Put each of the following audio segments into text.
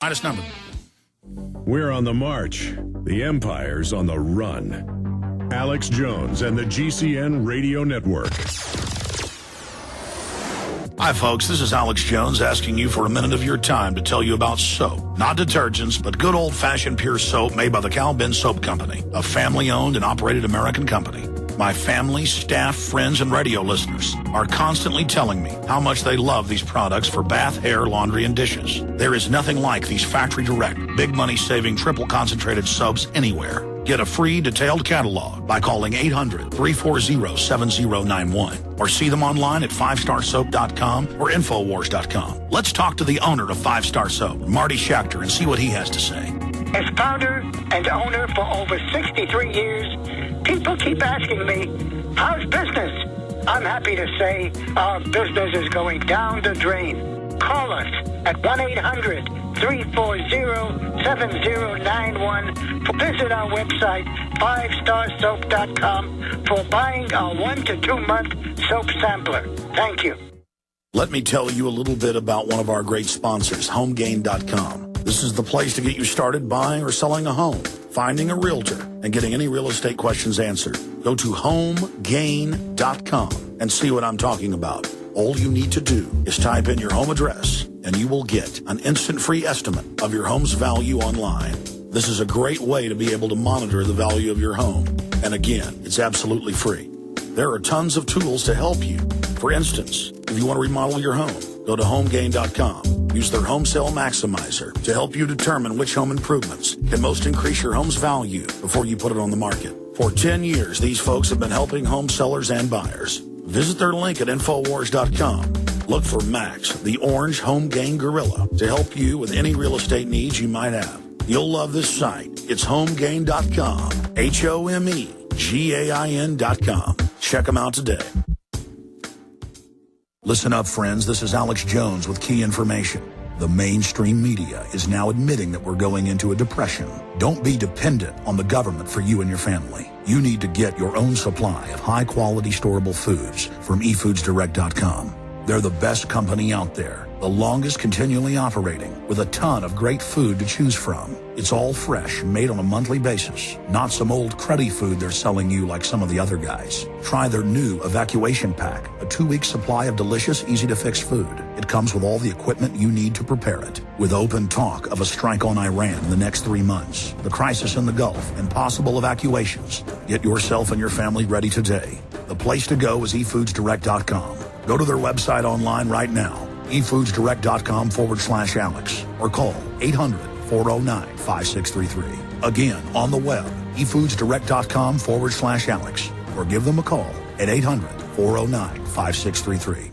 Minus number. We're on the march. The Empire's on the run. Alex Jones and the GCN Radio Network. Hi, folks. This is Alex Jones asking you for a minute of your time to tell you about soap. Not detergents, but good old-fashioned pure soap made by the Cal-Ben Soap Company, a family-owned and operated American company. My family, staff, friends, and radio listeners are constantly telling me how much they love these products for bath, hair, laundry, and dishes. There is nothing like these factory-direct, big money-saving, triple-concentrated soaps anywhere. Get a free detailed catalog by calling 800-340-7091 or see them online at 5starsoap.com or Infowars.com. Let's talk to the owner of 5 Star Soap, Marty Schachter, and see what he has to say. As founder and owner for over 63 years, people keep asking me, how's business? I'm happy to say our business is going down the drain. Call us at 1-800-340-7091. Visit our website, 5starsoap.com, for buying a 1 to 2 month soap sampler. Thank you. Let me tell you a little bit about one of our great sponsors, HomeGain.com. This is the place to get you started buying or selling a home, finding a realtor, and getting any real estate questions answered. Go to HomeGain.com and see what I'm talking about. All you need to do is type in your home address, and you will get an instant free estimate of your home's value online. This is a great way to be able to monitor the value of your home. And again, it's absolutely free. There are tons of tools to help you. For instance, if you want to remodel your home, go to HomeGain.com. Use their Home Sale Maximizer to help you determine which home improvements can most increase your home's value before you put it on the market. For 10 years, these folks have been helping home sellers and buyers. Visit their link at Infowars.com. Look for Max, the orange Home Gain Gorilla, to help you with any real estate needs you might have. You'll love this site. It's HomeGain.com. HomeGain.com. Check them out today. Listen up, friends. This is Alex Jones with key information. The mainstream media is now admitting that we're going into a depression. Don't be dependent on the government for you and your family. You need to get your own supply of high-quality storable foods from eFoodsDirect.com. They're the best company out there, the longest continually operating, with a ton of great food to choose from. It's all fresh, made on a monthly basis, not some old cruddy food they're selling you like some of the other guys. Try their new Evacuation Pack, a 2-week supply of delicious, easy-to-fix food. It comes with all the equipment you need to prepare it. With open talk of a strike on Iran in the next 3 months, the crisis in the Gulf, and possible evacuations, get yourself and your family ready today. The place to go is eFoodsDirect.com. Go to their website online right now, eFoodsDirect.com/Alex, or call 800-409-5633. Again, on the web, eFoodsDirect.com/Alex, or give them a call at 800-409-5633.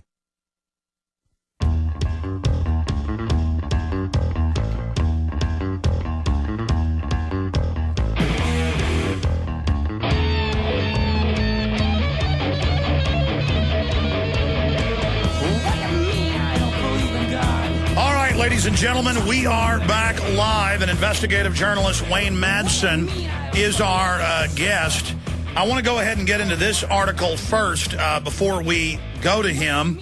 Ladies and gentlemen, we are back live, and investigative journalist Wayne Madsen is our guest. I want to go ahead and get into this article first before we go to him.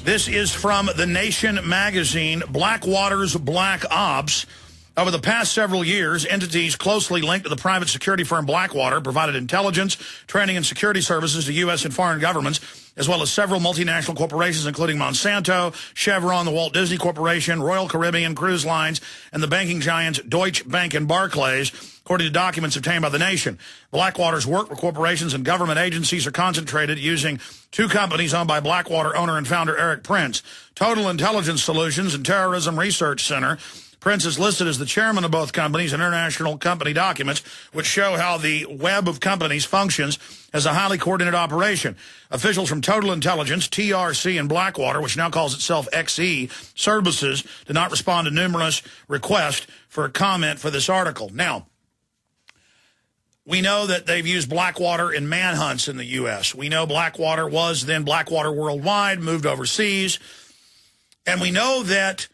This is from The Nation magazine, Blackwater's Black Ops. Over the past several years, entities closely linked to the private security firm Blackwater provided intelligence, training, and security services to U.S. and foreign governments, as well as several multinational corporations, including Monsanto, Chevron, the Walt Disney Corporation, Royal Caribbean Cruise Lines, and the banking giants Deutsche Bank and Barclays, according to documents obtained by The Nation. Blackwater's work for corporations and government agencies are concentrated using 2 companies owned by Blackwater owner and founder Eric Prince, Total Intelligence Solutions and Terrorism Research Center. Prince is listed as the chairman of both companies in international company documents, which show how the web of companies functions as a highly coordinated operation. Officials from Total Intelligence, TRC, and Blackwater, which now calls itself XE Services, did not respond to numerous requests for a comment for this article. Now, we know that they've used Blackwater in manhunts in the U.S. We know Blackwater was then Blackwater Worldwide, moved overseas. And we know that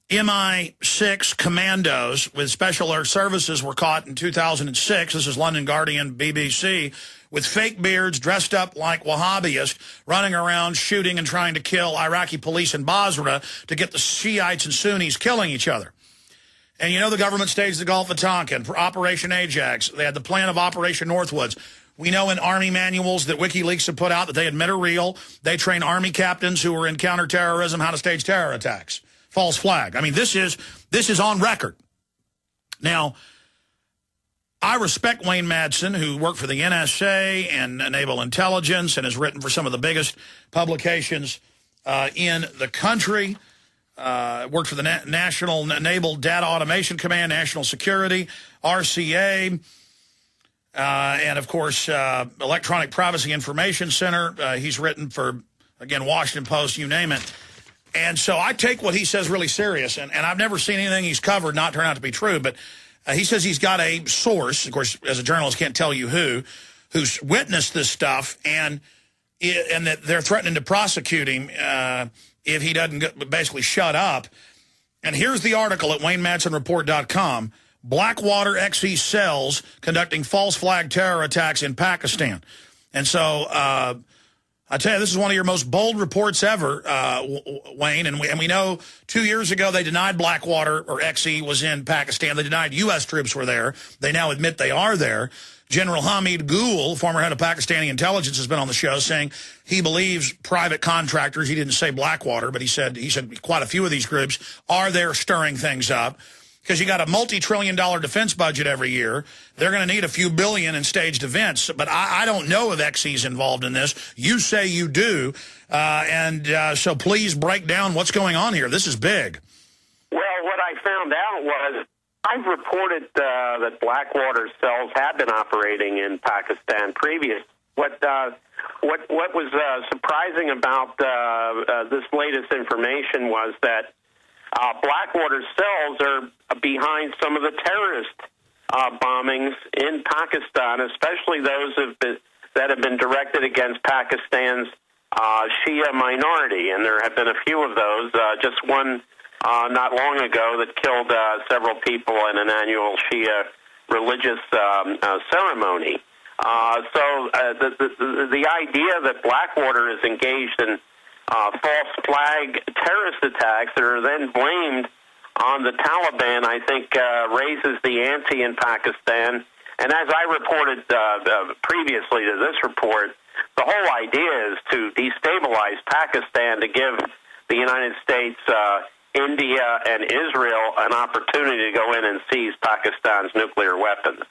MI6 commandos with Special Air Services were caught in 2006. This is London Guardian, BBC, with fake beards, dressed up like Wahhabists, running around shooting and trying to kill Iraqi police in Basra to get the Shiites and Sunnis killing each other. And you know the government staged the Gulf of Tonkin, Operation Ajax. They had the plan of Operation Northwoods. We know in Army manuals that WikiLeaks have put out that they admit are real. They train Army captains who are in counterterrorism how to stage terror attacks. False flag. I mean, this is on record. Now, I respect Wayne Madsen, who worked for the NSA and Naval Intelligence and has written for some of the biggest publications in the country. Worked for the National Naval Data Automation Command, National Security, RCA, and, of course, Electronic Privacy Information Center. He's written for, again, Washington Post, you name it. And so I take what he says really serious, and I've never seen anything he's covered not turn out to be true, but he says he's got a source, of course, as a journalist, can't tell you who's witnessed this stuff, and that they're threatening to prosecute him if he doesn't basically shut up. And here's the article at WayneMadsenReport.com. Blackwater XE cells conducting false flag terror attacks in Pakistan. And so I tell you, this is one of your most bold reports ever, Wayne. And we know 2 years ago they denied Blackwater or XE was in Pakistan. They denied U.S. troops were there. They now admit they are there. General Hamid Gul, former head of Pakistani intelligence, has been on the show saying he believes private contractors, he didn't say Blackwater, but he said quite a few of these groups are there stirring things up. Because you got a multi-trillion-dollar defense budget every year. They're going to need a few billion in staged events. But I don't know if XE's involved in this. You say you do. So please break down what's going on here. This is big. Well, what I found out was I've reported that Blackwater cells have been operating in Pakistan previous. What was surprising about this latest information was that Blackwater cells are behind some of the terrorist bombings in Pakistan, especially those that have been directed against Pakistan's Shia minority. And there have been a few of those, just one not long ago that killed several people in an annual Shia religious ceremony. So the idea that Blackwater is engaged in false flag terrorist attacks that are then blamed on the Taliban, I think, raises the ante in Pakistan. And as I reported previously to this report, the whole idea is to destabilize Pakistan to give the United States, India, and Israel an opportunity to go in and seize Pakistan's nuclear weapons.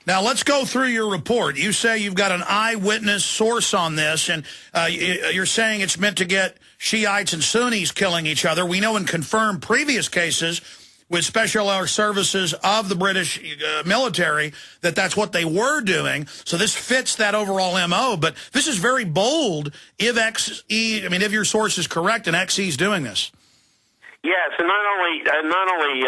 Now, let's go through your report. You say you've got an eyewitness source on this, and you're saying it's meant to get Shiites and Sunnis killing each other. We know in confirmed previous cases with special air services of the British military that that's what they were doing. So this fits that overall MO, but this is very bold if if your source is correct and XE's doing this. Yes, and not only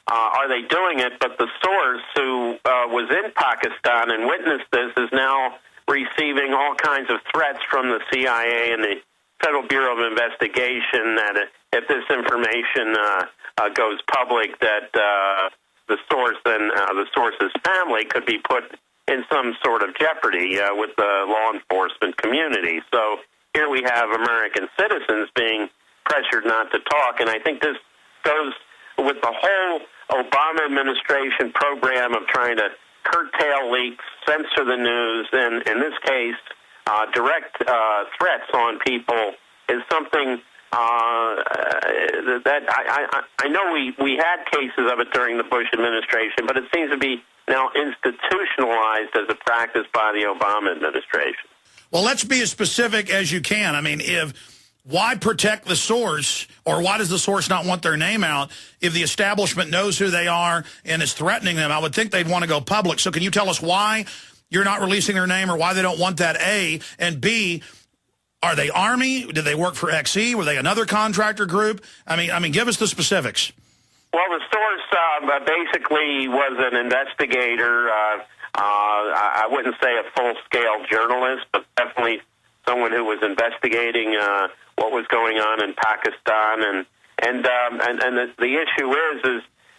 are they doing it, but the source who was in Pakistan and witnessed this is now receiving all kinds of threats from the CIA and the Federal Bureau of Investigation that if this information goes public, that the source and the source's family could be put in some sort of jeopardy with the law enforcement community. So here we have American citizens being pressured not to talk, and I think this goes with the whole Obama administration program of trying to curtail leaks, censor the news, and in this case, direct threats on people is something that I know we had cases of it during the Bush administration, but it seems to be now institutionalized as a practice by the Obama administration. Well, let's be as specific as you can. I mean, why protect the source, or why does the source not want their name out if the establishment knows who they are and is threatening them? I would think they'd want to go public. So can you tell us why you're not releasing their name, or why they don't want that, A? And B, are they Army? Did they work for XE? Were they another contractor group? I mean, give us the specifics. Well, the source basically was an investigator. I wouldn't say a full-scale journalist, but definitely someone who was investigating what was going on in Pakistan, and the issue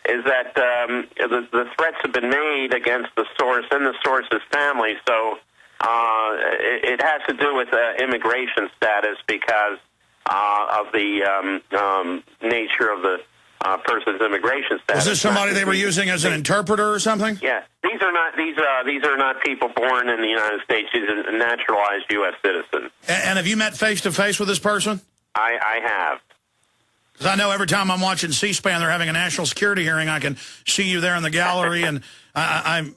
is that the threats have been made against the source and the source's family. So it has to do with immigration status because of the nature of the person's immigration status. Was this somebody they were using as an interpreter or something? Yeah, these are not people born in the United States. These are naturalized U.S. citizens. And have you met face to face with this person? I have. Because I know every time I'm watching C-SPAN, they're having a national security hearing. I can see you there in the gallery, and I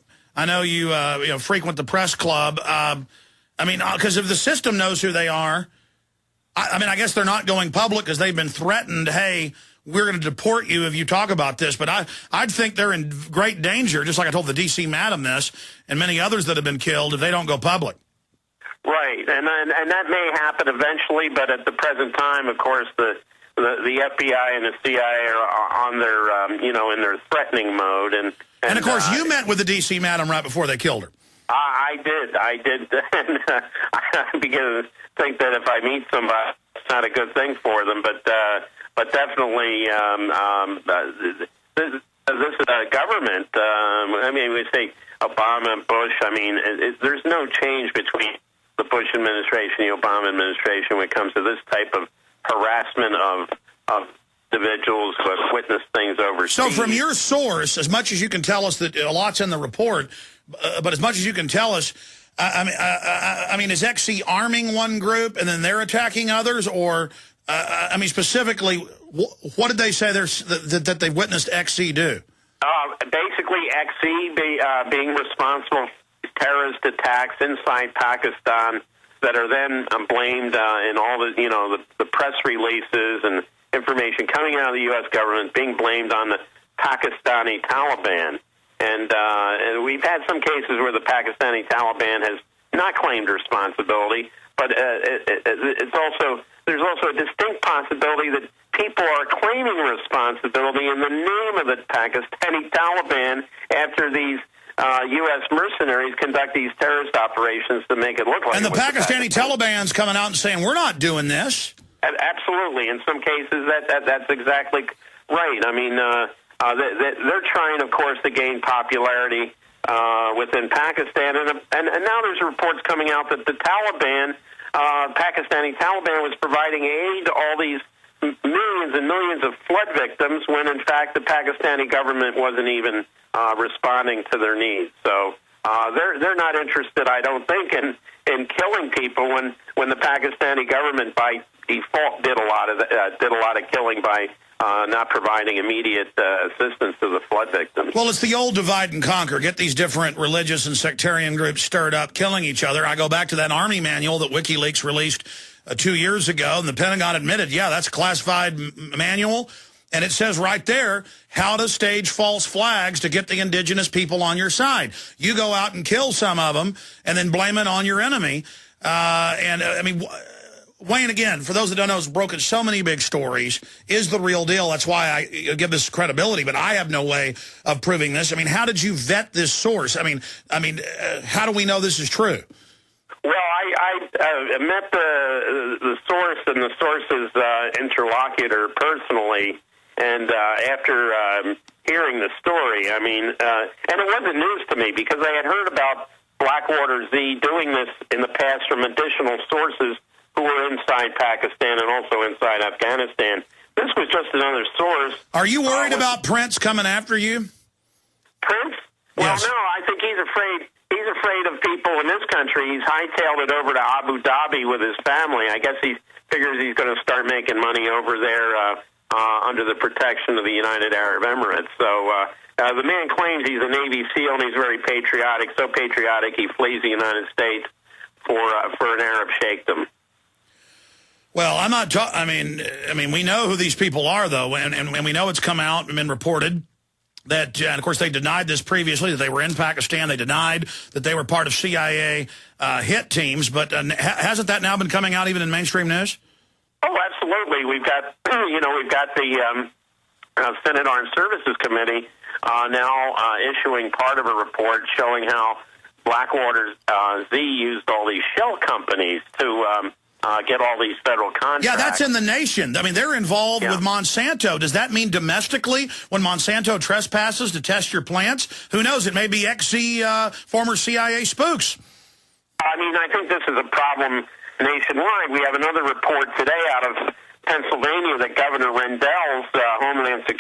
know you frequent the press club. I mean, because if the system knows who they are, I mean, I guess they're not going public because they've been threatened. Hey, we're going to deport you if you talk about this. But I'd think they're in great danger, just like I told the D.C. madam this, and many others that have been killed, if they don't go public. Right, and that may happen eventually, but at the present time, of course, the FBI and the CIA are on their, in their threatening mode. And of course, you met with the D.C. madam right before they killed her. I did. And I begin to think that if I meet somebody, it's not a good thing for them. But definitely, this government. I mean, we say Obama and Bush. I mean, there's no change between the Bush administration and the Obama administration when it comes to this type of harassment of individuals who have witnessed things overseas. So from your source, as much as you can tell us that a lot's in the report, but as much as you can tell us, I mean, is XC arming one group and then they're attacking others? Or, I mean, specifically, what did they say that they witnessed XC do? Basically, XC being responsible for terrorist attacks inside Pakistan that are then blamed in all the press releases and information coming out of the U.S. government being blamed on the Pakistani Taliban. And we've had some cases where the Pakistani Taliban has not claimed responsibility, but there's also a distinct possibility that people are claiming responsibility in the name of the Pakistani Taliban after these U.S. mercenaries conduct these terrorist operations to make it look like. And the Pakistani Taliban's coming out and saying, we're not doing this. Absolutely. In some cases, that's exactly right. I mean, they're trying, of course, to gain popularity within Pakistan. And now there's reports coming out that the Taliban, Pakistani Taliban, was providing aid to all these millions and millions of flood victims when, in fact, the Pakistani government wasn't even responding to their needs. So they're not interested, I don't think, in killing people when the Pakistani government, by default, did a lot of killing by not providing immediate assistance to the flood victims. Well, it's the old divide and conquer. Get these different religious and sectarian groups stirred up, killing each other. I go back to that Army manual that WikiLeaks released 2 years ago, and the Pentagon admitted, yeah, that's a classified manual. And it says right there how to stage false flags to get the indigenous people on your side. You go out and kill some of them and then blame it on your enemy. I mean, Wayne, again, for those that don't know, has broken so many big stories, is the real deal. That's why I give this credibility, but I have no way of proving this. I mean, how did you vet this source? I mean, how do we know this is true? Well, I met the source and the source's interlocutor personally. And after hearing the story, I mean, and it wasn't news to me because I had heard about Blackwater Z doing this in the past from additional sources who were inside Pakistan and also inside Afghanistan. This was just another source. Are you worried about Prince coming after you? Prince? Well, yes. No, I think he's afraid. He's afraid of people in this country. He's hightailed it over to Abu Dhabi with his family. I guess he figures he's going to start making money over there under the protection of the United Arab Emirates. So the man claims he's a Navy SEAL and he's very patriotic. So patriotic he flees the United States for an Arab sheikhdom. Well, I'm not. I mean, we know who these people are, though, and we know it's come out and been reported that, and of course, they denied this previously, that they were in Pakistan. They denied that they were part of CIA hit teams. But hasn't that now been coming out even in mainstream news? Oh, absolutely. We've got, we've got the Senate Armed Services Committee now issuing part of a report showing how Blackwater Z used all these shell companies to get all these federal contracts. Yeah, that's in the nation. I mean, they're involved with Monsanto. Does that mean domestically when Monsanto trespasses to test your plants? Who knows? It may be former CIA spooks. I mean, I think this is a problem nationwide. We have another report today out of Pennsylvania that Governor Rendell's Homeland Security